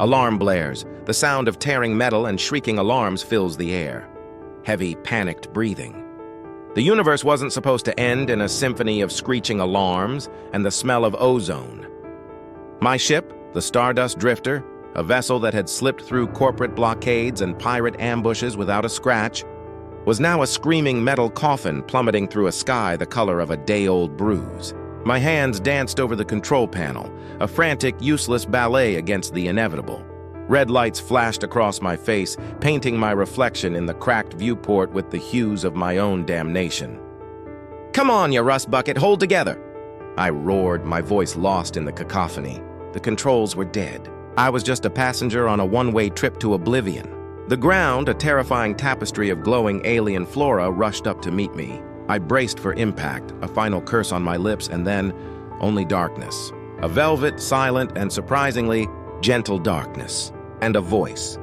Alarm blares. The sound of tearing metal and shrieking alarms fills the air. Heavy, panicked breathing. The universe wasn't supposed to end in a symphony of screeching alarms and the smell of ozone. My ship, the Stardust Drifter, a vessel that had slipped through corporate blockades and pirate ambushes without a scratch, was now a screaming metal coffin plummeting through a sky the color of a day-old bruise. My hands danced over the control panel, a frantic, useless ballet against the inevitable. Red lights flashed across my face, painting my reflection in the cracked viewport with the hues of my own damnation. "Come on, you rust bucket, hold together!" I roared, my voice lost in the cacophony. The controls were dead. I was just a passenger on a one-way trip to oblivion. The ground, a terrifying tapestry of glowing alien flora, rushed up to meet me. I braced for impact, a final curse on my lips, and then only darkness. A velvet, silent, and surprisingly gentle darkness. And a voice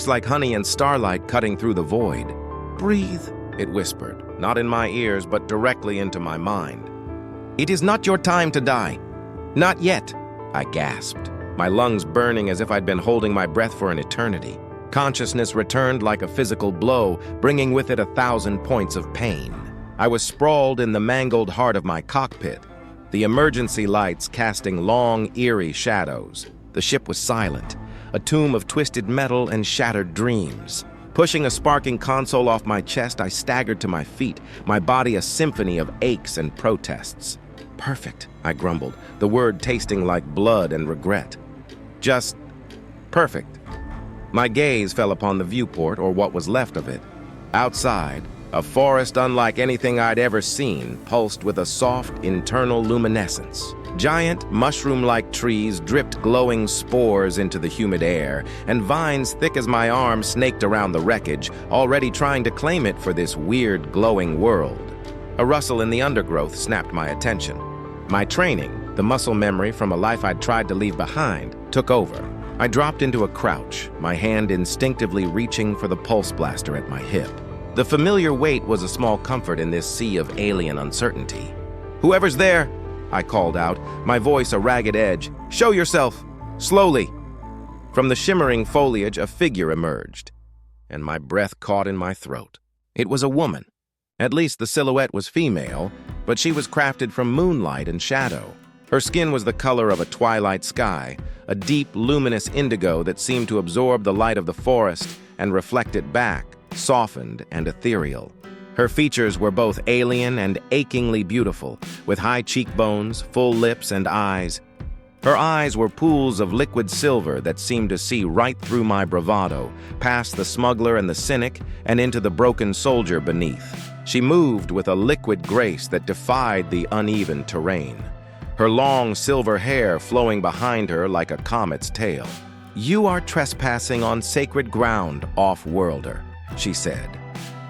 like honey and starlight cutting through the void. "Breathe," it whispered, not in my ears, but directly into my mind. "It is not your time to die. Not yet," I gasped, my lungs burning as if I'd been holding my breath for an eternity. Consciousness returned like a physical blow, bringing with it 1,000 points of pain. I was sprawled in the mangled heart of my cockpit, the emergency lights casting long, eerie shadows. The ship was silent, a tomb of twisted metal and shattered dreams. Pushing a sparking console off my chest, I staggered to my feet, my body a symphony of aches and protests. "Perfect," I grumbled, the word tasting like blood and regret. Just perfect. My gaze fell upon the viewport, or what was left of it. Outside, a forest unlike anything I'd ever seen pulsed with a soft internal luminescence. Giant, mushroom-like trees dripped glowing spores into the humid air, and vines thick as my arm snaked around the wreckage, already trying to claim it for this weird, glowing world. A rustle in the undergrowth snapped my attention. My training, the muscle memory from a life I'd tried to leave behind, took over. I dropped into a crouch, my hand instinctively reaching for the pulse blaster at my hip. The familiar weight was a small comfort in this sea of alien uncertainty. "Whoever's there," I called out, my voice a ragged edge. "Show yourself! Slowly!" From the shimmering foliage, a figure emerged, and my breath caught in my throat. It was a woman. At least the silhouette was female, but she was crafted from moonlight and shadow. Her skin was the color of a twilight sky, a deep, luminous indigo that seemed to absorb the light of the forest and reflect it back, softened and ethereal. Her features were both alien and achingly beautiful, with high cheekbones, full lips, and eyes. Her eyes were pools of liquid silver that seemed to see right through my bravado, past the smuggler and the cynic, and into the broken soldier beneath. She moved with a liquid grace that defied the uneven terrain, her long silver hair flowing behind her like a comet's tail. "You are trespassing on sacred ground, off-worlder," she said.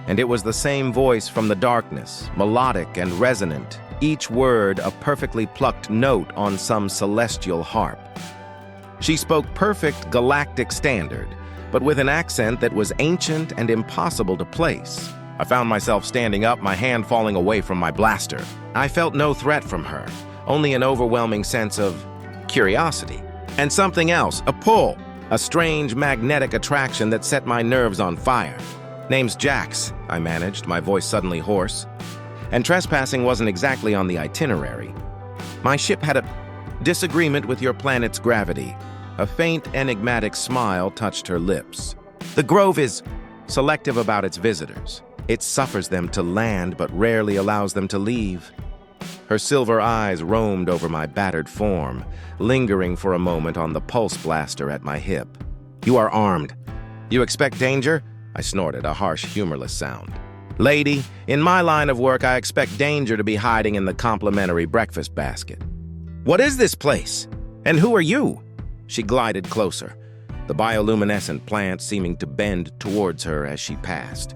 And it was the same voice from the darkness, melodic and resonant, each word a perfectly plucked note on some celestial harp. She spoke perfect galactic standard, but with an accent that was ancient and impossible to place. I found myself standing up, my hand falling away from my blaster. I felt no threat from her, only an overwhelming sense of curiosity. And something else, a pull, a strange magnetic attraction that set my nerves on fire. "Name's Jax," I managed, my voice suddenly hoarse. And trespassing wasn't exactly on the itinerary. My ship had a disagreement with your planet's gravity. A faint, enigmatic smile touched her lips. "The Grove is selective about its visitors. It suffers them to land, but rarely allows them to leave." Her silver eyes roamed over my battered form, lingering for a moment on the pulse blaster at my hip. "You are armed. You expect danger?" I snorted, a harsh, humorless sound. "Lady, in my line of work, I expect danger to be hiding in the complimentary breakfast basket." "What is this place? And who are you?" She glided closer, the bioluminescent plant seeming to bend towards her as she passed.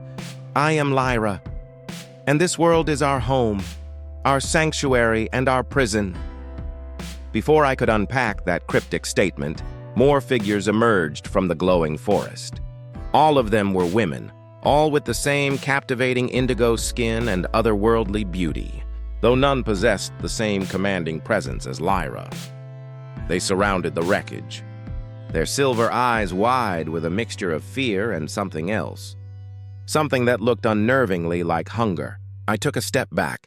"I am Lyra, and this world is our home, our sanctuary and our prison." Before I could unpack that cryptic statement, more figures emerged from the glowing forest. All of them were women, all with the same captivating indigo skin and otherworldly beauty, though none possessed the same commanding presence as Lyra. They surrounded the wreckage, their silver eyes wide with a mixture of fear and something else. Something that looked unnervingly like hunger. I took a step back,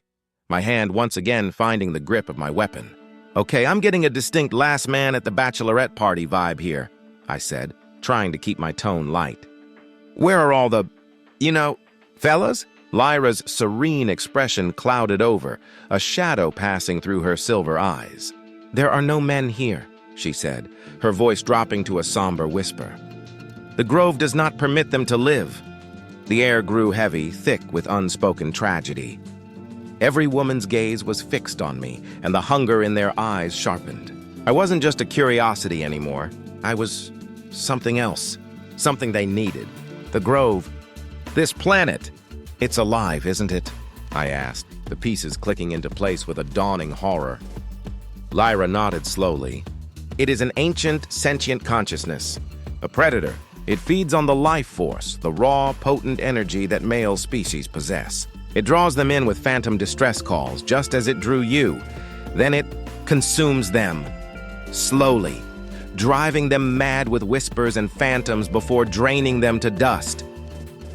my hand once again finding the grip of my weapon. "Okay, I'm getting a distinct last man at the bachelorette party vibe here," I said, trying to keep my tone light. "Where are all the, fellas?" Lyra's serene expression clouded over, a shadow passing through her silver eyes. "There are no men here," she said, her voice dropping to a somber whisper. "The grove does not permit them to live." The air grew heavy, thick with unspoken tragedy. Every woman's gaze was fixed on me, and the hunger in their eyes sharpened. I wasn't just a curiosity anymore. I was something else, something they needed. The grove, this planet. "It's alive, isn't it?" I asked, the pieces clicking into place with a dawning horror. Lyra nodded slowly. "It is an ancient, sentient consciousness, a predator. It feeds on the life force, the raw, potent energy that male species possess. It draws them in with phantom distress calls, just as it drew you. Then it consumes them, slowly, driving them mad with whispers and phantoms before draining them to dust."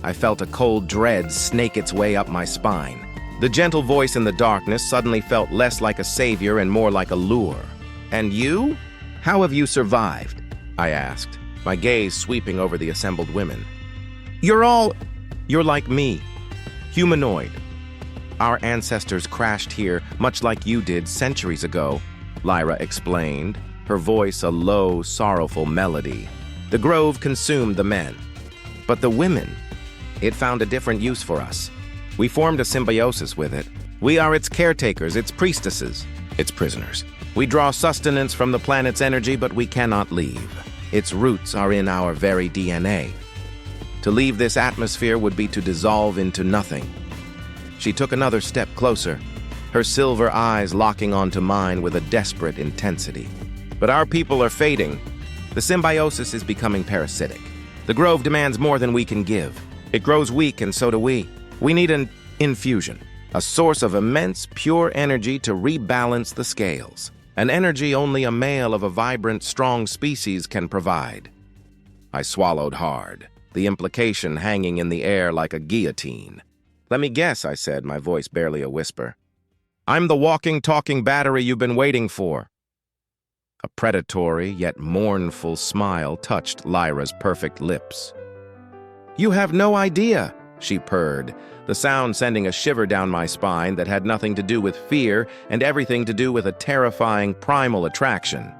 I felt a cold dread snake its way up my spine. The gentle voice in the darkness suddenly felt less like a savior and more like a lure. "And you? How have you survived?" I asked, my gaze sweeping over the assembled women. You're like me. Humanoid. Our ancestors crashed here, much like you did centuries ago," Lyra explained, her voice a low, sorrowful melody. "The grove consumed the men. But the women, it found a different use for us. We formed a symbiosis with it. We are its caretakers, its priestesses, its prisoners. We draw sustenance from the planet's energy, but we cannot leave. Its roots are in our very DNA. To leave this atmosphere would be to dissolve into nothing." She took another step closer, her silver eyes locking onto mine with a desperate intensity. "But our people are fading. The symbiosis is becoming parasitic. The grove demands more than we can give. It grows weak, and so do we. We need an infusion, a source of immense, pure energy to rebalance the scales. An energy only a male of a vibrant, strong species can provide." I swallowed hard, the implication hanging in the air like a guillotine. "Let me guess," I said, my voice barely a whisper. "I'm the walking, talking battery you've been waiting for." A predatory yet mournful smile touched Lyra's perfect lips. "You have no idea," she purred, the sound sending a shiver down my spine that had nothing to do with fear and everything to do with a terrifying primal attraction.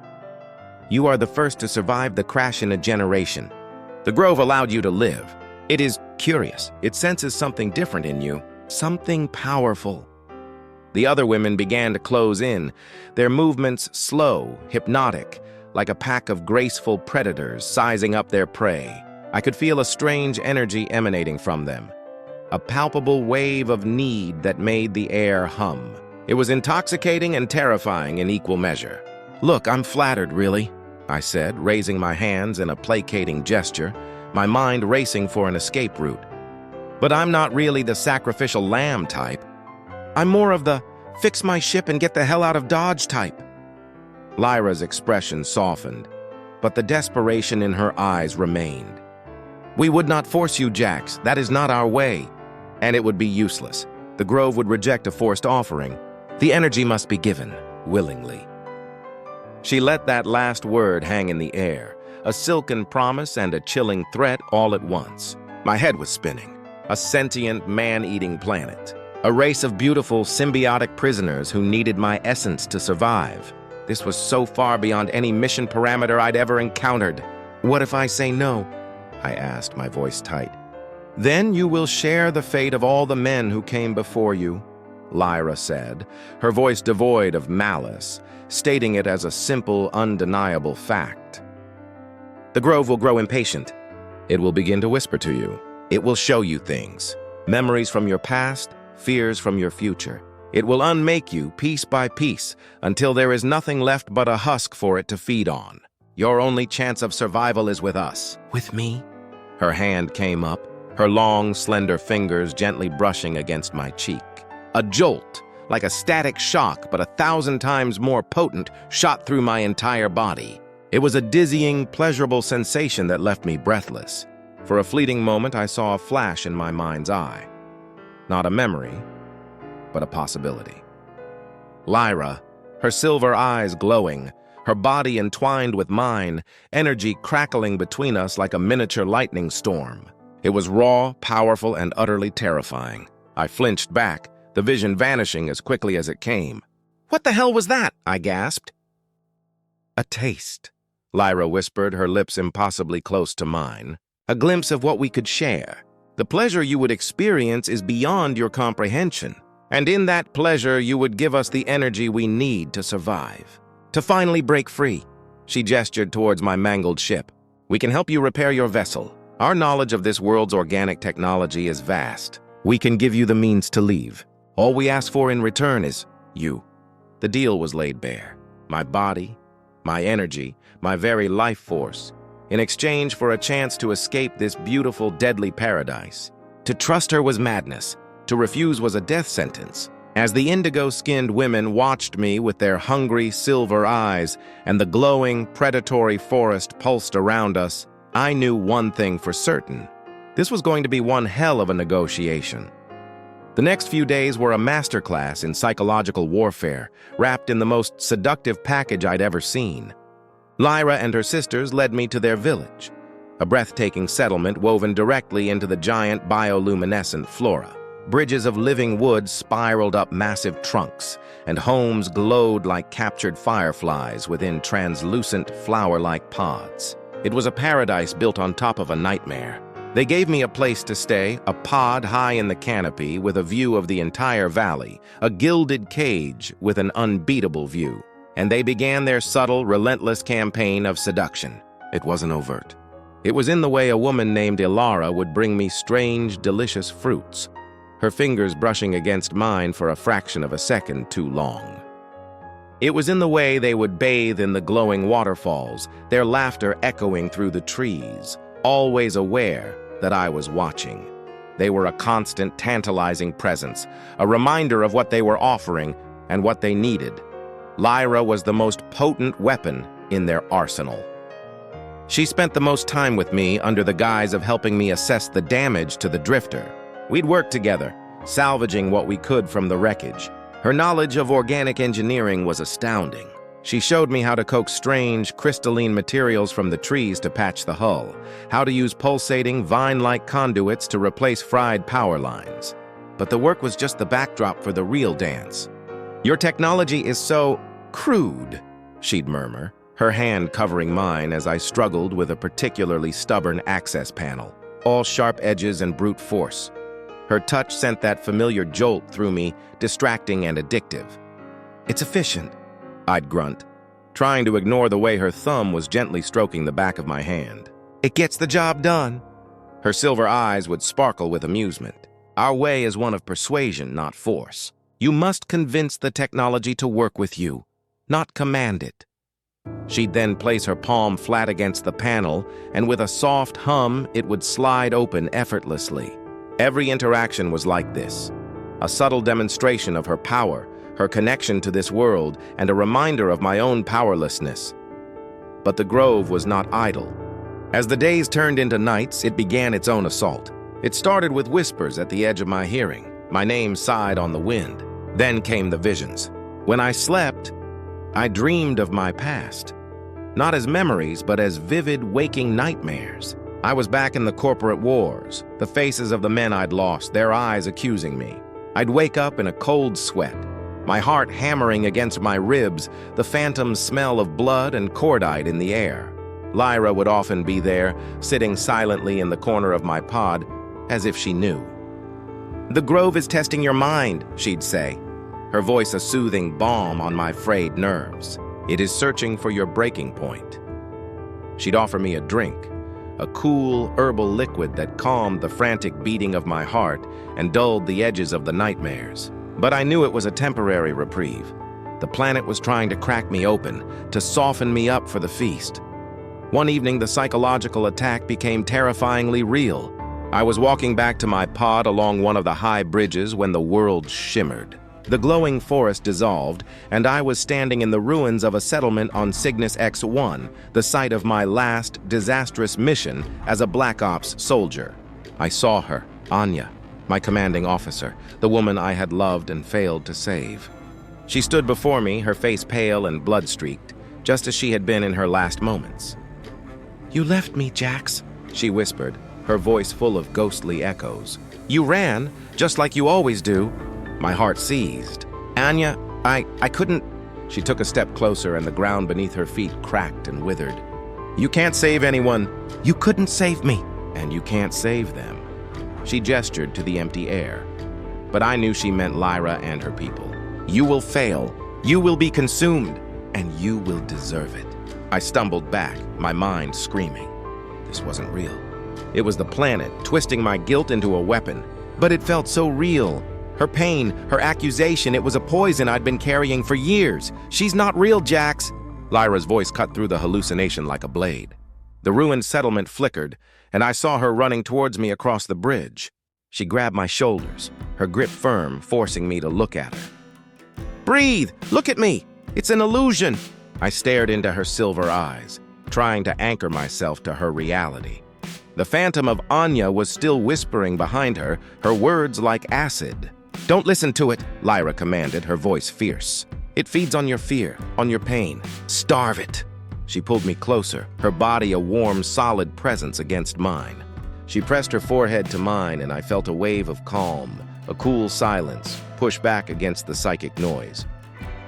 "You are the first to survive the crash in a generation. The grove allowed you to live. It is curious. It senses something different in you, something powerful." The other women began to close in, their movements slow, hypnotic, like a pack of graceful predators sizing up their prey. I could feel a strange energy emanating from them, a palpable wave of need that made the air hum. It was intoxicating and terrifying in equal measure. "Look, I'm flattered, really," I said, raising my hands in a placating gesture, my mind racing for an escape route. "But I'm not really the sacrificial lamb type. I'm more of the fix my ship and get the hell out of Dodge type." Lyra's expression softened, but the desperation in her eyes remained. "We would not force you, Jax. That is not our way. And it would be useless. The grove would reject a forced offering. The energy must be given, willingly." She let that last word hang in the air, a silken promise and a chilling threat all at once. My head was spinning. A sentient, man-eating planet. A race of beautiful, symbiotic prisoners who needed my essence to survive. This was so far beyond any mission parameter I'd ever encountered. "What if I say no?" I asked, my voice tight. "Then you will share the fate of all the men who came before you," Lyra said, her voice devoid of malice, stating it as a simple, undeniable fact. "The grove will grow impatient. It will begin to whisper to you. It will show you things, memories from your past, fears from your future. It will unmake you piece by piece until there is nothing left but a husk for it to feed on. Your only chance of survival is with us." "With me?" Her hand came up, her long, slender fingers gently brushing against my cheek. A jolt, like a static shock but 1,000 times more potent, shot through my entire body. It was a dizzying, pleasurable sensation that left me breathless. For a fleeting moment, I saw a flash in my mind's eye. Not a memory, but a possibility. Lyra, her silver eyes glowing, her body entwined with mine, energy crackling between us like a miniature lightning storm. It was raw, powerful, and utterly terrifying. I flinched back, the vision vanishing as quickly as it came. "What the hell was that?" I gasped. "A taste," Lyra whispered, her lips impossibly close to mine. "A glimpse of what we could share. The pleasure you would experience is beyond your comprehension. And in that pleasure, you would give us the energy we need to survive. To finally break free." She gestured towards my mangled ship. "We can help you repair your vessel. Our knowledge of this world's organic technology is vast. We can give you the means to leave. All we ask for in return is you." The deal was laid bare. My body, my energy, my very life force, in exchange for a chance to escape this beautiful, deadly paradise. To trust her was madness. To refuse was a death sentence. As the indigo-skinned women watched me with their hungry silver eyes and the glowing, predatory forest pulsed around us, I knew one thing for certain. This was going to be one hell of a negotiation. The next few days were a masterclass in psychological warfare, wrapped in the most seductive package I'd ever seen. Lyra and her sisters led me to their village, a breathtaking settlement woven directly into the giant bioluminescent flora. Bridges of living wood spiraled up massive trunks, and homes glowed like captured fireflies within translucent flower-like pods. It was a paradise built on top of a nightmare. They gave me a place to stay, a pod high in the canopy with a view of the entire valley, a gilded cage with an unbeatable view. And they began their subtle, relentless campaign of seduction. It wasn't overt. It was in the way a woman named Lyra would bring me strange, delicious fruits, her fingers brushing against mine for a fraction of a second too long. It was in the way they would bathe in the glowing waterfalls, their laughter echoing through the trees, always aware that I was watching. They were a constant, tantalizing presence, a reminder of what they were offering and what they needed. Lyra was the most potent weapon in their arsenal. She spent the most time with me under the guise of helping me assess the damage to the drifter. We'd work together, salvaging what we could from the wreckage. Her knowledge of organic engineering was astounding. She showed me how to coax strange, crystalline materials from the trees to patch the hull, how to use pulsating, vine-like conduits to replace fried power lines. But the work was just the backdrop for the real dance. "Your technology is so crude," she'd murmur, her hand covering mine as I struggled with a particularly stubborn access panel, all sharp edges and brute force. Her touch sent that familiar jolt through me, distracting and addictive. "It's efficient," I'd grunt, trying to ignore the way her thumb was gently stroking the back of my hand. "It gets the job done." Her silver eyes would sparkle with amusement. "Our way is one of persuasion, not force. You must convince the technology to work with you, not command it." She'd then place her palm flat against the panel, and with a soft hum, it would slide open effortlessly. Every interaction was like this, a subtle demonstration of her power, her connection to this world, and a reminder of my own powerlessness. But the grove was not idle. As the days turned into nights, it began its own assault. It started with whispers at the edge of my hearing. My name sighed on the wind. Then came the visions. When I slept, I dreamed of my past. Not as memories, but as vivid, waking nightmares. I was back in the corporate wars, the faces of the men I'd lost, their eyes accusing me. I'd wake up in a cold sweat, my heart hammering against my ribs, the phantom smell of blood and cordite in the air. Lyra would often be there, sitting silently in the corner of my pod, as if she knew. "The grove is testing your mind," she'd say, her voice a soothing balm on my frayed nerves. "It is searching for your breaking point." She'd offer me a drink, a cool, herbal liquid that calmed the frantic beating of my heart and dulled the edges of the nightmares. But I knew it was a temporary reprieve. The planet was trying to crack me open, to soften me up for the feast. One evening, the psychological attack became terrifyingly real. I was walking back to my pod along one of the high bridges when the world shimmered. The glowing forest dissolved, and I was standing in the ruins of a settlement on Cygnus X-1, the site of my last disastrous mission as a Black Ops soldier. I saw her, Anya, my commanding officer, the woman I had loved and failed to save. She stood before me, her face pale and blood-streaked, just as she had been in her last moments. "You left me, Jax," she whispered, her voice full of ghostly echoes. "You ran, just like you always do." My heart seized. "Anya, I couldn't..." She took a step closer and the ground beneath her feet cracked and withered. "You can't save anyone. You couldn't save me. And you can't save them." She gestured to the empty air. But I knew she meant Lyra and her people. "You will fail. You will be consumed. And you will deserve it." I stumbled back, my mind screaming. This wasn't real. It was the planet twisting my guilt into a weapon. But it felt so real. Her pain, her accusation, it was a poison I'd been carrying for years. "She's not real, Jax." Lyra's voice cut through the hallucination like a blade. The ruined settlement flickered, and I saw her running towards me across the bridge. She grabbed my shoulders, her grip firm, forcing me to look at her. "Breathe! Look at me! It's an illusion!" I stared into her silver eyes, trying to anchor myself to her reality. The phantom of Anya was still whispering behind her, her words like acid. "Don't listen to it," Lyra commanded, her voice fierce. "It feeds on your fear, on your pain. Starve it." She pulled me closer, her body a warm, solid presence against mine. She pressed her forehead to mine, and I felt a wave of calm, a cool silence, push back against the psychic noise.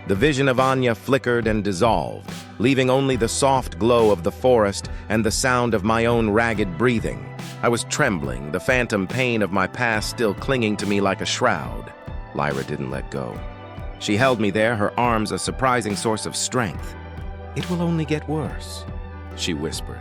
The vision of Anya flickered and dissolved, leaving only the soft glow of the forest and the sound of my own ragged breathing. I was trembling, the phantom pain of my past still clinging to me like a shroud. Lyra didn't let go. She held me there, her arms a surprising source of strength. "It will only get worse," she whispered,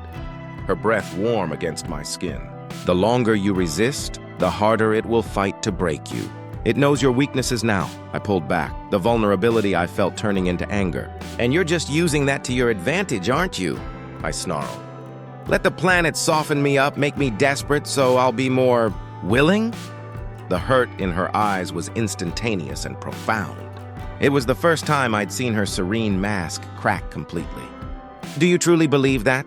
her breath warm against my skin. "The longer you resist, the harder it will fight to break you. It knows your weaknesses now." I pulled back, the vulnerability I felt turning into anger. "And you're just using that to your advantage, aren't you?" I snarled. "Let the planet soften me up, make me desperate, so I'll be more willing?" The hurt in her eyes was instantaneous and profound. It was the first time I'd seen her serene mask crack completely. "Do you truly believe that?"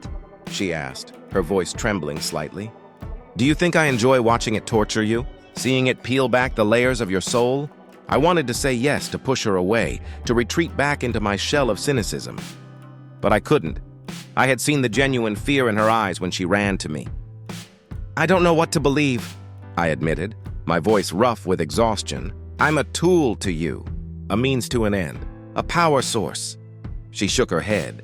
she asked, her voice trembling slightly. "Do you think I enjoy watching it torture you? Seeing it peel back the layers of your soul?" I wanted to say yes, to push her away, to retreat back into my shell of cynicism. But I couldn't. I had seen the genuine fear in her eyes when she ran to me. "I don't know what to believe," I admitted, my voice rough with exhaustion. "I'm a tool to you, a means to an end, a power source." She shook her head,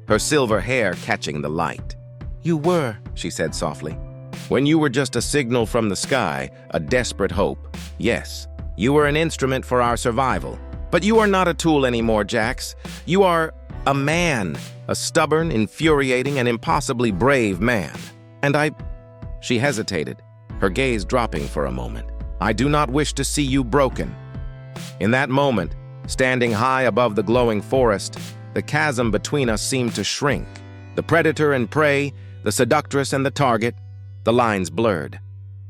her silver hair catching the light. "You were," she said softly. "When you were just a signal from the sky, a desperate hope. Yes, you were an instrument for our survival. But you are not a tool anymore, Jax. You are a man, a stubborn, infuriating, and impossibly brave man. And She hesitated, her gaze dropping for a moment. "I do not wish to see you broken." In that moment, standing high above the glowing forest, the chasm between us seemed to shrink. The predator and prey, the seductress and the target, the lines blurred.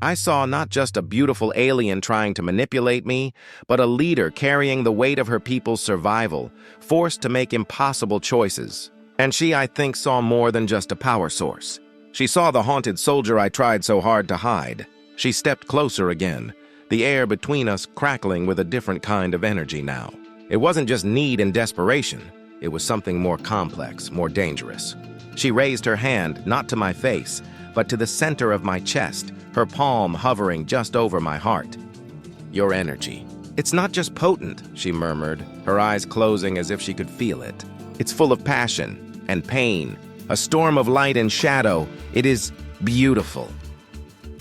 I saw not just a beautiful alien trying to manipulate me, but a leader carrying the weight of her people's survival, forced to make impossible choices. And she, I think, saw more than just a power source. She saw the haunted soldier I tried so hard to hide. She stepped closer again, the air between us crackling with a different kind of energy now. It wasn't just need and desperation. It was something more complex, more dangerous. She raised her hand, not to my face, but to the center of my chest, her palm hovering just over my heart. "Your energy. It's not just potent," she murmured, her eyes closing as if she could feel it. "It's full of passion and pain, a storm of light and shadow. It is beautiful."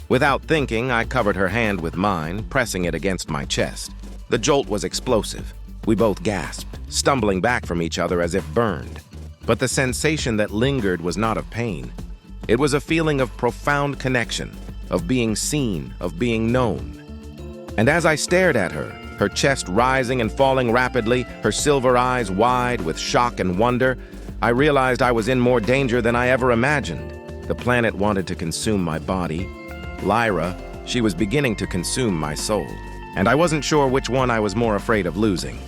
Without thinking, I covered her hand with mine, pressing it against my chest. The jolt was explosive. We both gasped, stumbling back from each other as if burned. But the sensation that lingered was not of pain. It was a feeling of profound connection, of being seen, of being known. And as I stared at her, her chest rising and falling rapidly, her silver eyes wide with shock and wonder, I realized I was in more danger than I ever imagined. The planet wanted to consume my body. Lyra, she was beginning to consume my soul. and I wasn't sure which one I was more afraid of losing.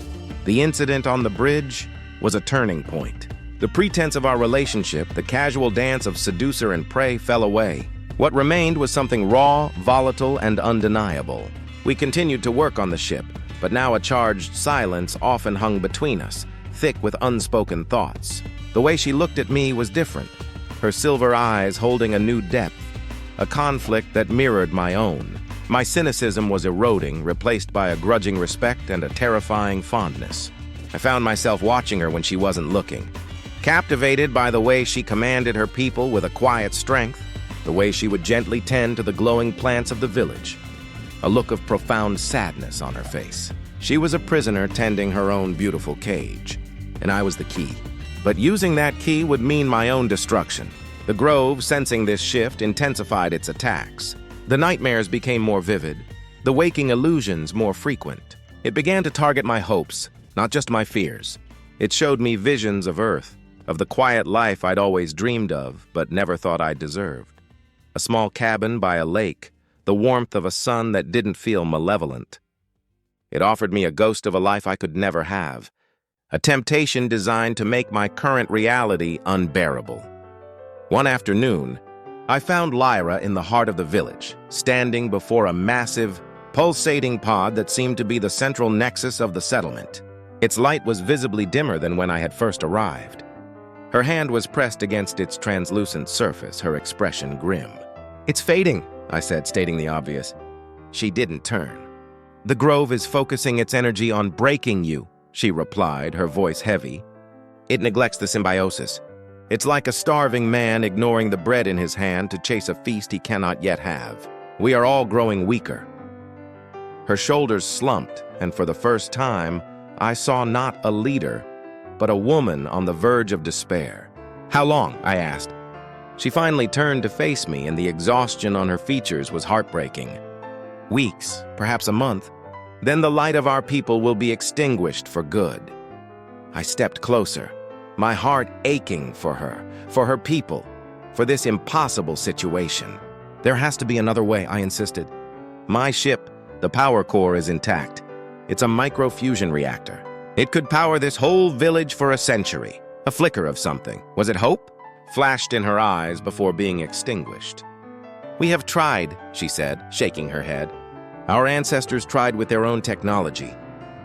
The incident on the bridge was a turning point. The pretense of our relationship, the casual dance of seducer and prey, fell away. What remained was something raw, volatile, and undeniable. We continued to work on the ship, but now a charged silence often hung between us, thick with unspoken thoughts. The way she looked at me was different, her silver eyes holding a new depth, a conflict that mirrored my own. My cynicism was eroding, replaced by a grudging respect and a terrifying fondness. I found myself watching her when she wasn't looking, captivated by the way she commanded her people with a quiet strength, the way she would gently tend to the glowing plants of the village, a look of profound sadness on her face. She was a prisoner tending her own beautiful cage, and I was the key. But using that key would mean my own destruction. The Grove, sensing this shift, intensified its attacks. The nightmares became more vivid, the waking illusions more frequent. It began to target my hopes, not just my fears. It showed me visions of Earth, of the quiet life I'd always dreamed of, but never thought I deserved. A small cabin by a lake, the warmth of a sun that didn't feel malevolent. It offered me a ghost of a life I could never have, a temptation designed to make my current reality unbearable. One afternoon, I found Lyra in the heart of the village, standing before a massive, pulsating pod that seemed to be the central nexus of the settlement. Its light was visibly dimmer than when I had first arrived. Her hand was pressed against its translucent surface, her expression grim. "It's fading," I said, stating the obvious. She didn't turn. "The Grove is focusing its energy on breaking you," she replied, her voice heavy. "It neglects the symbiosis. It's like a starving man ignoring the bread in his hand to chase a feast he cannot yet have. We are all growing weaker." Her shoulders slumped, and for the first time, I saw not a leader, but a woman on the verge of despair. "How long?" I asked. She finally turned to face me, and the exhaustion on her features was heartbreaking. "Weeks, perhaps a month. Then the light of our people will be extinguished for good." I stepped closer, my heart aching for her people, for this impossible situation. "There has to be another way," I insisted. "My ship, the power core, is intact. It's a microfusion reactor. It could power this whole village for a century." A flicker of something, was it hope, flashed in her eyes before being extinguished. "We have tried," she said, shaking her head. "Our ancestors tried with their own technology.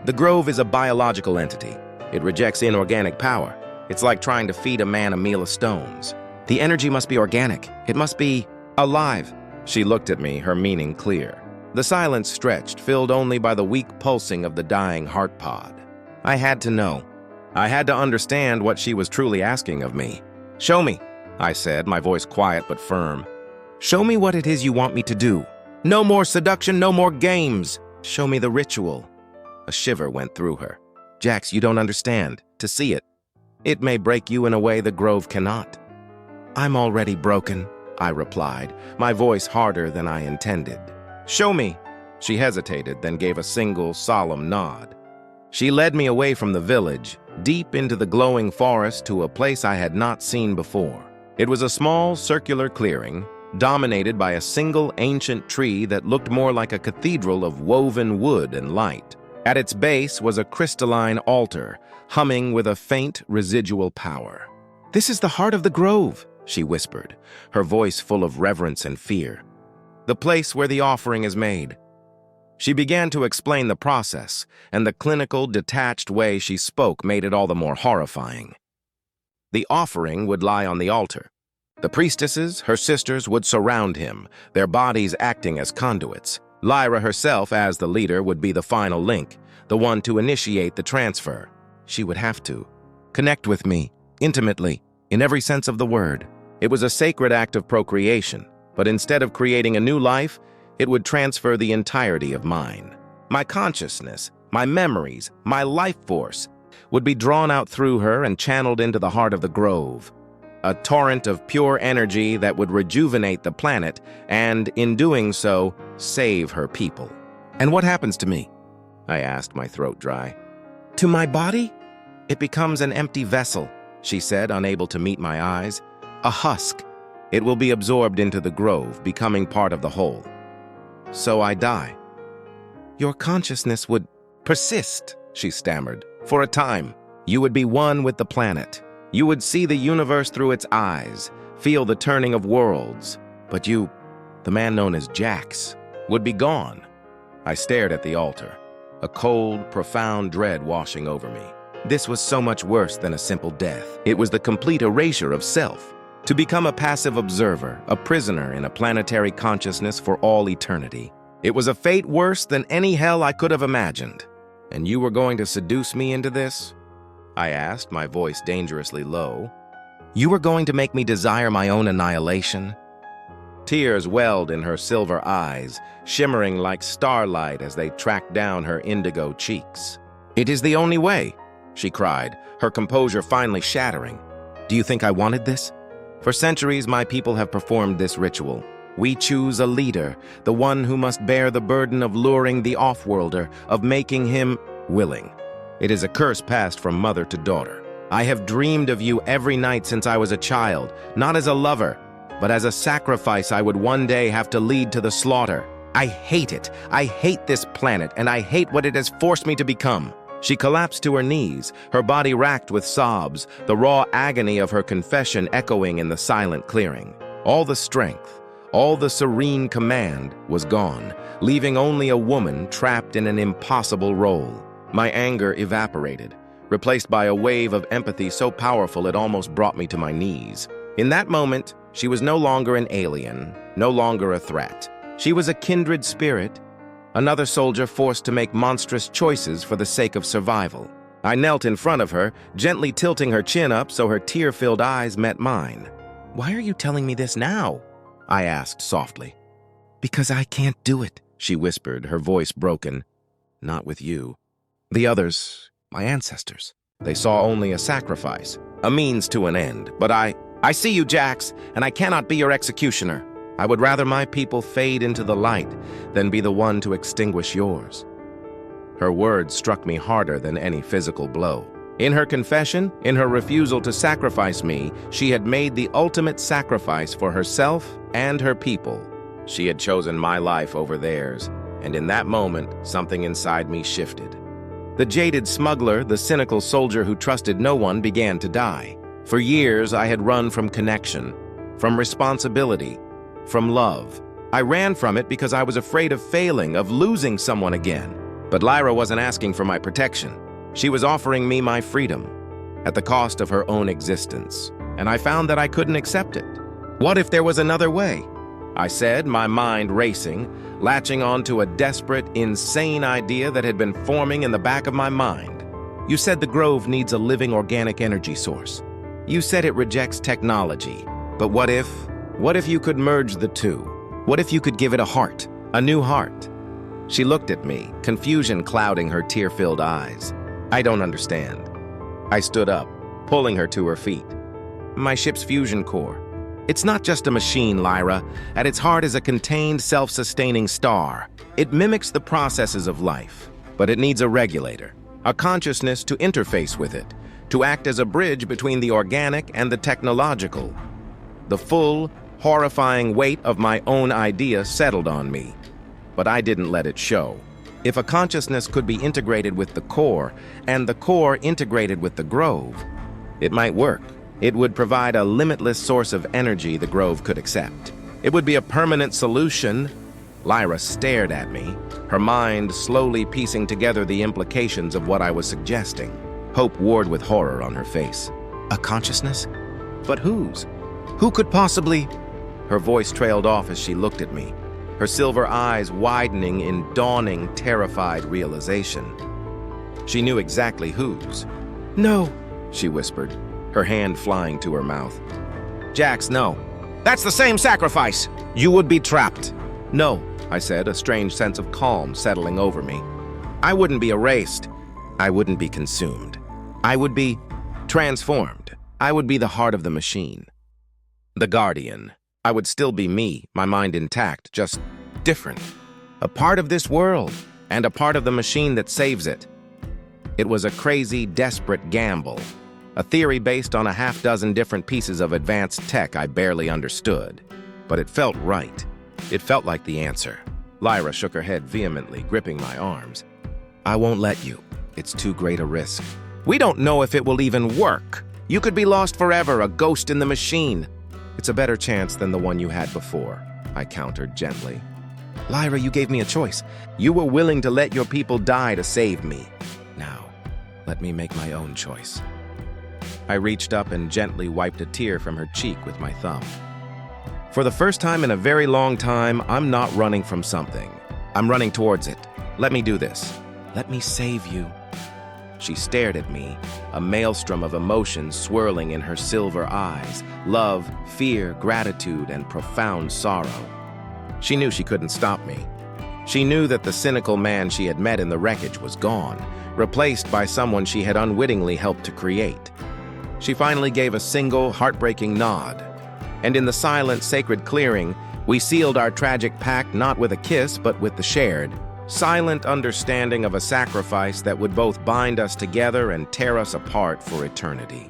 The Grove is a biological entity. It rejects inorganic power. It's like trying to feed a man a meal of stones. The energy must be organic. It must be alive." She looked at me, her meaning clear. The silence stretched, filled only by the weak pulsing of the dying heart pod. I had to know. I had to understand what she was truly asking of me. "Show me," I said, my voice quiet but firm. "Show me what it is you want me to do. No more seduction, no more games. Show me the ritual." A shiver went through her. "Jax, you don't understand. To see it, it may break you in a way the Grove cannot." "I'm already broken," I replied, my voice harder than I intended. "Show me." She hesitated, then gave a single, solemn nod. She led me away from the village, deep into the glowing forest to a place I had not seen before. It was a small, circular clearing, dominated by a single ancient tree that looked more like a cathedral of woven wood and light. At its base was a crystalline altar, humming with a faint residual power. "This is the heart of the Grove," she whispered, her voice full of reverence and fear. "The place where the offering is made." She began to explain the process, and the clinical, detached way she spoke made it all the more horrifying. The offering would lie on the altar. The priestesses, her sisters, would surround him, their bodies acting as conduits. Lyra herself, as the leader, would be the final link, the one to initiate the transfer. She would have to connect with me, intimately, in every sense of the word. It was a sacred act of procreation, but instead of creating a new life, it would transfer the entirety of mine. My consciousness, my memories, my life force would be drawn out through her and channeled into the heart of the Grove, a torrent of pure energy that would rejuvenate the planet and, in doing so, save her people. "And what happens to me?" I asked, my throat dry. "To my body? It becomes an empty vessel," she said, unable to meet my eyes. "A husk. It will be absorbed into the Grove, becoming part of the whole. So I die." Your consciousness would persist, she stammered. For a time, you would be one with the planet. You would see the universe through its eyes, feel the turning of worlds. But you, the man known as Jax, would be gone. I stared at the altar, a cold, profound dread washing over me. This was so much worse than a simple death. It was the complete erasure of self. To become a passive observer, a prisoner in a planetary consciousness for all eternity. It was a fate worse than any hell I could have imagined. And you were going to seduce me into this? I asked, my voice dangerously low. You were going to make me desire my own annihilation? Tears welled in her silver eyes, shimmering like starlight as they tracked down her indigo cheeks. It is the only way, she cried, her composure finally shattering. Do you think I wanted this? For centuries, my people have performed this ritual. We choose a leader, the one who must bear the burden of luring the off-worlder, of making him willing. It is a curse passed from mother to daughter. I have dreamed of you every night since I was a child, not as a lover, but as a sacrifice I would one day have to lead to the slaughter. I hate it. I hate this planet, and I hate what it has forced me to become. She collapsed to her knees, her body racked with sobs, the raw agony of her confession echoing in the silent clearing. All the strength, all the serene command was gone, leaving only a woman trapped in an impossible role. My anger evaporated, replaced by a wave of empathy so powerful it almost brought me to my knees. In that moment, she was no longer an alien, no longer a threat. She was a kindred spirit, another soldier forced to make monstrous choices for the sake of survival. I knelt in front of her, gently tilting her chin up so her tear-filled eyes met mine. Why are you telling me this now? I asked softly. Because I can't do it, she whispered, her voice broken. Not with you. The others, my ancestors, they saw only a sacrifice, a means to an end. But I see you, Jax, and I cannot be your executioner. I would rather my people fade into the light than be the one to extinguish yours. Her words struck me harder than any physical blow. In her confession, in her refusal to sacrifice me, she had made the ultimate sacrifice for herself and her people. She had chosen my life over theirs, and in that moment, something inside me shifted. The jaded smuggler, the cynical soldier who trusted no one, began to die. For years, I had run from connection, from responsibility, from love. I ran from it because I was afraid of failing, of losing someone again. But Lyra wasn't asking for my protection. She was offering me my freedom, at the cost of her own existence, and I found that I couldn't accept it. What if there was another way? I said, my mind racing, latching onto a desperate, insane idea that had been forming in the back of my mind. You said the Grove needs a living organic energy source. You said it rejects technology. But what if you could merge the two? What if you could give it a heart, a new heart? She looked at me, confusion clouding her tear-filled eyes. I don't understand. I stood up, pulling her to her feet. My ship's fusion core. It's not just a machine, Lyra. At its heart is a contained, self-sustaining star. It mimics the processes of life, but it needs a regulator, a consciousness to interface with it, to act as a bridge between the organic and the technological. The full, horrifying weight of my own idea settled on me, but I didn't let it show. If a consciousness could be integrated with the core, and the core integrated with the Grove, it might work. It would provide a limitless source of energy the Grove could accept. It would be a permanent solution. Lyra stared at me, her mind slowly piecing together the implications of what I was suggesting. Hope warred with horror on her face. A consciousness? But whose? Who could possibly? Her voice trailed off as she looked at me, her silver eyes widening in dawning, terrified realization. She knew exactly whose. No, she whispered, her hand flying to her mouth. Jax, no. That's the same sacrifice. You would be trapped. No, I said, a strange sense of calm settling over me. I wouldn't be erased. I wouldn't be consumed. I would be transformed. I would be the heart of the machine. The Guardian. I would still be me, my mind intact, just different. A part of this world, and a part of the machine that saves it. It was a crazy, desperate gamble. A theory based on a half-dozen different pieces of advanced tech I barely understood. But it felt right. It felt like the answer. Lyra shook her head vehemently, gripping my arms. I won't let you. It's too great a risk. We don't know if it will even work. You could be lost forever, a ghost in the machine. It's a better chance than the one you had before, I countered gently. Lyra, you gave me a choice. You were willing to let your people die to save me. Now, let me make my own choice. I reached up and gently wiped a tear from her cheek with my thumb. For the first time in a very long time, I'm not running from something. I'm running towards it. Let me do this. Let me save you. She stared at me, a maelstrom of emotions swirling in her silver eyes, love, fear, gratitude, and profound sorrow. She knew she couldn't stop me. She knew that the cynical man she had met in the wreckage was gone, replaced by someone she had unwittingly helped to create. She finally gave a single, heartbreaking nod. And in the silent, sacred clearing, we sealed our tragic pact not with a kiss, but with the shared, silent understanding of a sacrifice that would both bind us together and tear us apart for eternity.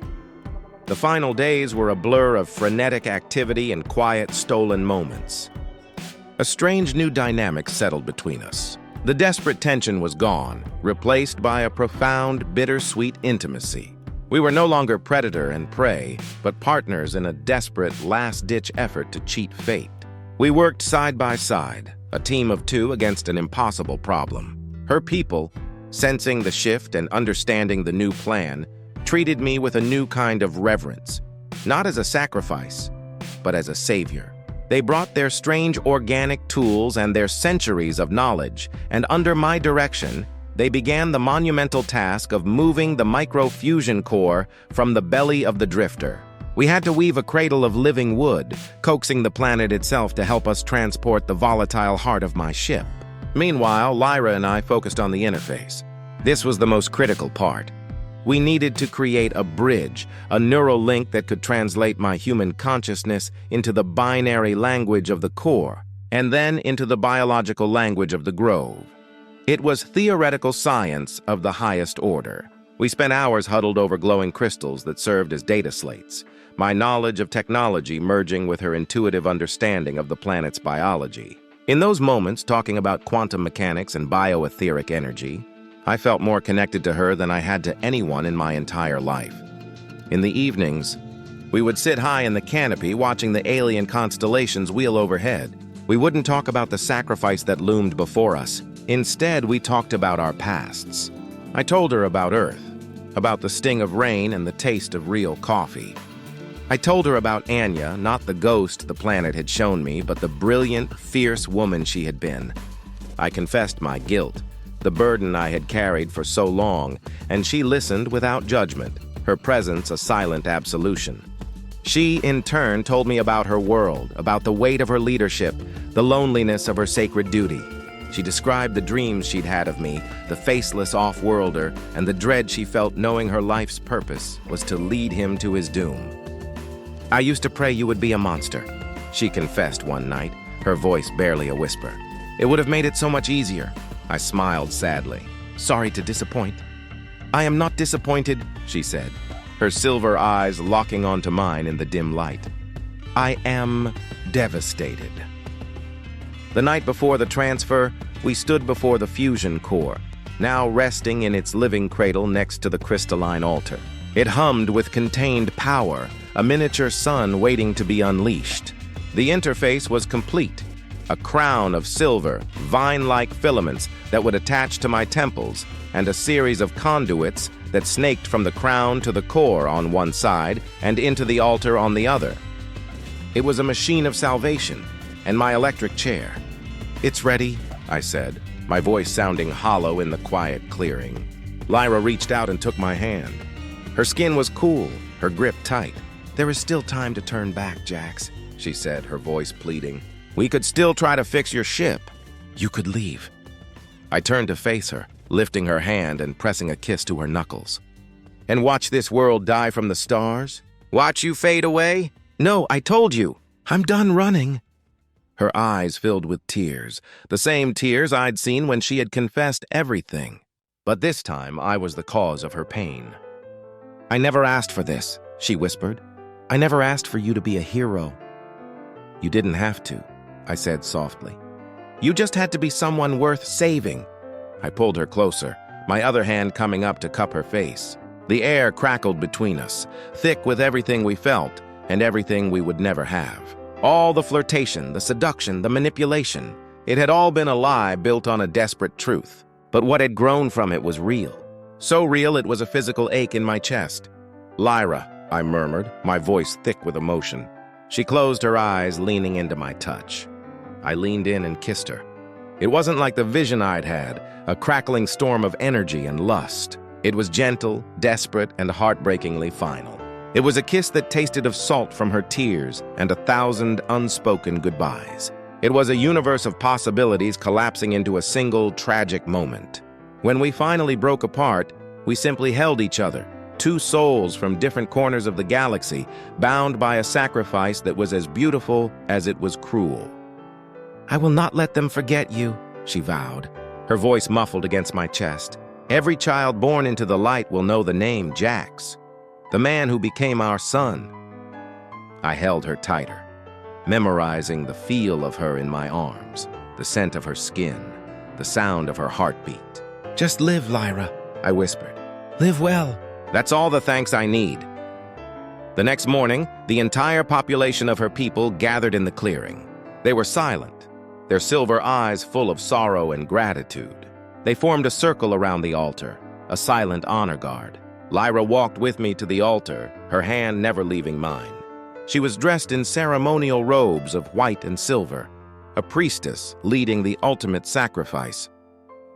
The final days were a blur of frenetic activity and quiet, stolen moments. A strange new dynamic settled between us. The desperate tension was gone, replaced by a profound, bittersweet intimacy. We were no longer predator and prey, but partners in a desperate, last-ditch effort to cheat fate. We worked side by side, a team of two against an impossible problem. Her people, sensing the shift and understanding the new plan, treated me with a new kind of reverence, not as a sacrifice, but as a savior. They brought their strange organic tools and their centuries of knowledge, and under my direction, they began the monumental task of moving the micro-fusion core from the belly of the drifter. We had to weave a cradle of living wood, coaxing the planet itself to help us transport the volatile heart of my ship. Meanwhile, Lyra and I focused on the interface. This was the most critical part. We needed to create a bridge, a neural link that could translate my human consciousness into the binary language of the core, and then into the biological language of the grove. It was theoretical science of the highest order. We spent hours huddled over glowing crystals that served as data slates, my knowledge of technology merging with her intuitive understanding of the planet's biology. In those moments, talking about quantum mechanics and bioetheric energy, I felt more connected to her than I had to anyone in my entire life. In the evenings, we would sit high in the canopy watching the alien constellations wheel overhead. We wouldn't talk about the sacrifice that loomed before us. Instead, we talked about our pasts. I told her about Earth, about the sting of rain and the taste of real coffee. I told her about Anya, not the ghost the planet had shown me, but the brilliant, fierce woman she had been. I confessed my guilt, the burden I had carried for so long, and she listened without judgment, her presence a silent absolution. She, in turn, told me about her world, about the weight of her leadership, the loneliness of her sacred duty. She described the dreams she'd had of me, the faceless off-worlder, and the dread she felt knowing her life's purpose was to lead him to his doom. I used to pray you would be a monster, she confessed one night, her voice barely a whisper. It would have made it so much easier. I smiled sadly. Sorry to disappoint. I am not disappointed, she said, her silver eyes locking onto mine in the dim light. I am devastated. The night before the transfer, we stood before the fusion core, now resting in its living cradle next to the crystalline altar. It hummed with contained power, a miniature sun waiting to be unleashed. The interface was complete, a crown of silver, vine-like filaments that would attach to my temples, and a series of conduits that snaked from the crown to the core on one side and into the altar on the other. It was a machine of salvation, and my electric chair. It's ready, I said, my voice sounding hollow in the quiet clearing. Lyra reached out and took my hand. Her skin was cool, her grip tight. There is still time to turn back, Jax, she said, her voice pleading. We could still try to fix your ship. You could leave. I turned to face her, lifting her hand and pressing a kiss to her knuckles. And watch this world die from the stars? Watch you fade away? No, I told you. I'm done running. Her eyes filled with tears, the same tears I'd seen when she had confessed everything. But this time, I was the cause of her pain. I never asked for this, she whispered. I never asked for you to be a hero. You didn't have to, I said softly. You just had to be someone worth saving." I pulled her closer, my other hand coming up to cup her face. The air crackled between us, thick with everything we felt and everything we would never have. All the flirtation, the seduction, the manipulation. It had all been a lie built on a desperate truth. But what had grown from it was real. So real it was a physical ache in my chest. "Lyra," I murmured, my voice thick with emotion. She closed her eyes, leaning into my touch. I leaned in and kissed her. It wasn't like the vision I'd had, a crackling storm of energy and lust. It was gentle, desperate, and heartbreakingly final. It was a kiss that tasted of salt from her tears and 1,000 unspoken goodbyes. It was a universe of possibilities collapsing into a single tragic moment. When we finally broke apart, we simply held each other, two souls from different corners of the galaxy, bound by a sacrifice that was as beautiful as it was cruel. "I will not let them forget you," she vowed, her voice muffled against my chest. "Every child born into the light will know the name Jax, the man who became our son." I held her tighter, memorizing the feel of her in my arms, the scent of her skin, the sound of her heartbeat. "Just live, Lyra," I whispered. "Live well." "That's all the thanks I need." The next morning, the entire population of her people gathered in the clearing. They were silent, their silver eyes full of sorrow and gratitude. They formed a circle around the altar, a silent honor guard. Lyra walked with me to the altar, her hand never leaving mine. She was dressed in ceremonial robes of white and silver, a priestess leading the ultimate sacrifice.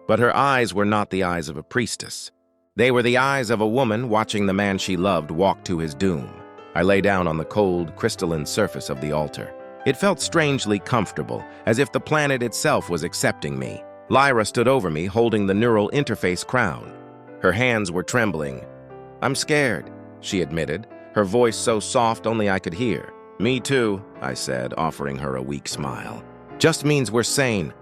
But her eyes were not the eyes of a priestess. They were the eyes of a woman watching the man she loved walk to his doom. I lay down on the cold, crystalline surface of the altar. It felt strangely comfortable, as if the planet itself was accepting me. Lyra stood over me, holding the neural interface crown. Her hands were trembling. "I'm scared," she admitted, her voice so soft only I could hear. "Me too," I said, offering her a weak smile. "Just means we're sane."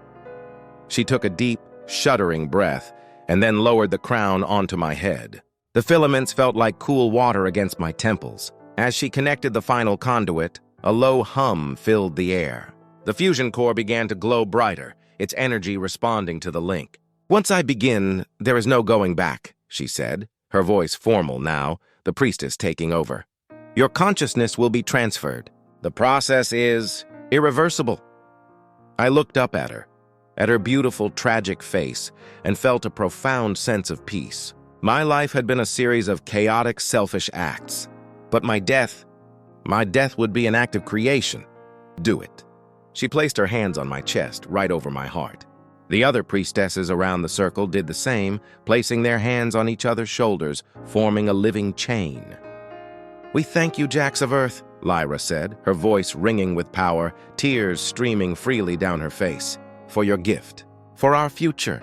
She took a deep, shuddering breath and then lowered the crown onto my head. The filaments felt like cool water against my temples. As she connected the final conduit, a low hum filled the air. The fusion core began to glow brighter, its energy responding to the link. "Once I begin, there is no going back," she said, her voice formal now, the priestess taking over. "Your consciousness will be transferred. The process is irreversible." I looked up at her beautiful, tragic face, and felt a profound sense of peace. My life had been a series of chaotic, selfish acts. But my death would be an act of creation. Do it. She placed her hands on my chest, right over my heart. The other priestesses around the circle did the same, placing their hands on each other's shoulders, forming a living chain. "We thank you, Jax of Earth," Lyra said, her voice ringing with power, tears streaming freely down her face. "For your gift, for our future."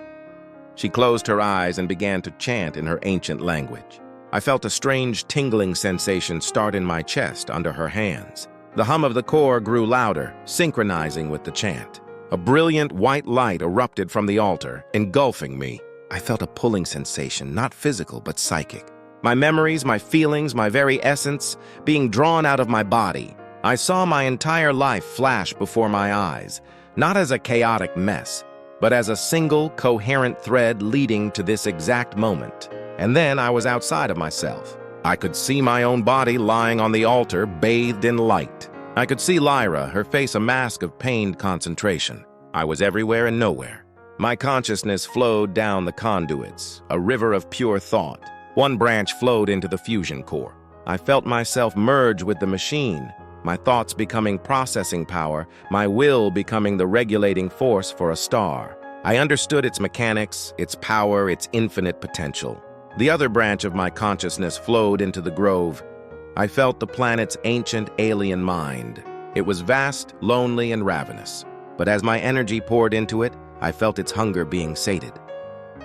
She closed her eyes and began to chant in her ancient language. I felt a strange tingling sensation start in my chest under her hands. The hum of the core grew louder, synchronizing with the chant. A brilliant white light erupted from the altar, engulfing me. I felt a pulling sensation, not physical but psychic. My memories, my feelings, my very essence being drawn out of my body. I saw my entire life flash before my eyes, not as a chaotic mess, but as a single, coherent thread leading to this exact moment. And then I was outside of myself. I could see my own body lying on the altar, bathed in light. I could see Lyra, her face a mask of pained concentration. I was everywhere and nowhere. My consciousness flowed down the conduits, a river of pure thought. One branch flowed into the fusion core. I felt myself merge with the machine, my thoughts becoming processing power, my will becoming the regulating force for a star. I understood its mechanics, its power, its infinite potential. The other branch of my consciousness flowed into the grove. I felt the planet's ancient alien mind. It was vast, lonely, and ravenous. But as my energy poured into it, I felt its hunger being sated.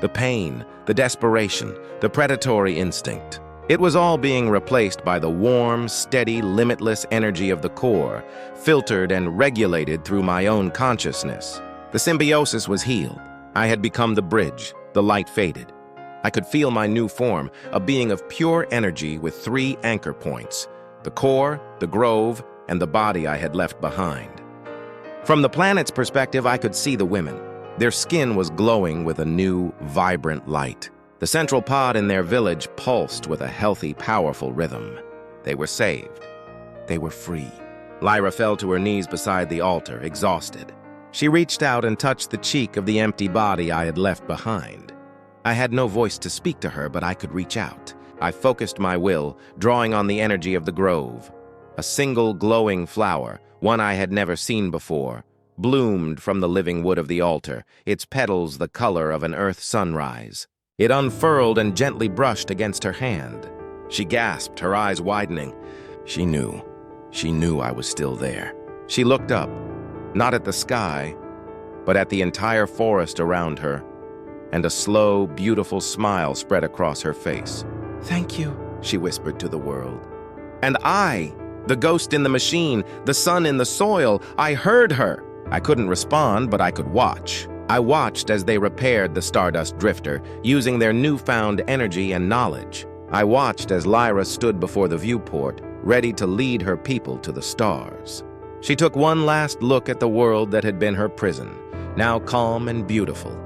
The pain, the desperation, the predatory instinct. It was all being replaced by the warm, steady, limitless energy of the core, filtered and regulated through my own consciousness. The symbiosis was healed. I had become the bridge. The light faded. I could feel my new form, a being of pure energy with 3 anchor points: the core, the grove, and the body I had left behind. From the planet's perspective, I could see the women. Their skin was glowing with a new, vibrant light. The central pod in their village pulsed with a healthy, powerful rhythm. They were saved. They were free. Lyra fell to her knees beside the altar, exhausted. She reached out and touched the cheek of the empty body I had left behind. I had no voice to speak to her, but I could reach out. I focused my will, drawing on the energy of the grove. A single glowing flower, one I had never seen before, bloomed from the living wood of the altar, its petals the color of an earth sunrise. It unfurled and gently brushed against her hand. She gasped, her eyes widening. She knew I was still there. She looked up, not at the sky, but at the entire forest around her, and a slow, beautiful smile spread across her face. "Thank you," she whispered to the world. And I, the ghost in the machine, the sun in the soil, I heard her. I couldn't respond, but I could watch. I watched as they repaired the Stardust Drifter, using their newfound energy and knowledge. I watched as Lyra stood before the viewport, ready to lead her people to the stars. She took one last look at the world that had been her prison, now calm and beautiful,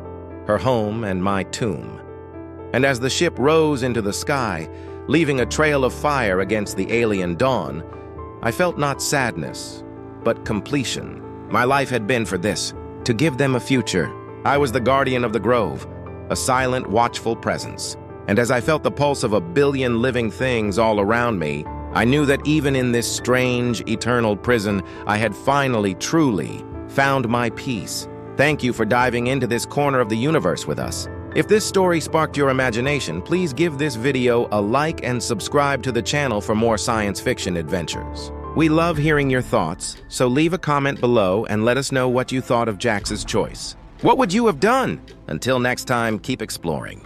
her home and my tomb. And as the ship rose into the sky, leaving a trail of fire against the alien dawn, I felt not sadness, but completion. My life had been for this, to give them a future. I was the guardian of the grove, a silent, watchful presence. And as I felt the pulse of 1 billion living things all around me, I knew that even in this strange, eternal prison, I had finally, truly found my peace. Thank you for diving into this corner of the universe with us. If this story sparked your imagination, please give this video a like and subscribe to the channel for more science fiction adventures. We love hearing your thoughts, so leave a comment below and let us know what you thought of Jax's choice. What would you have done? Until next time, keep exploring.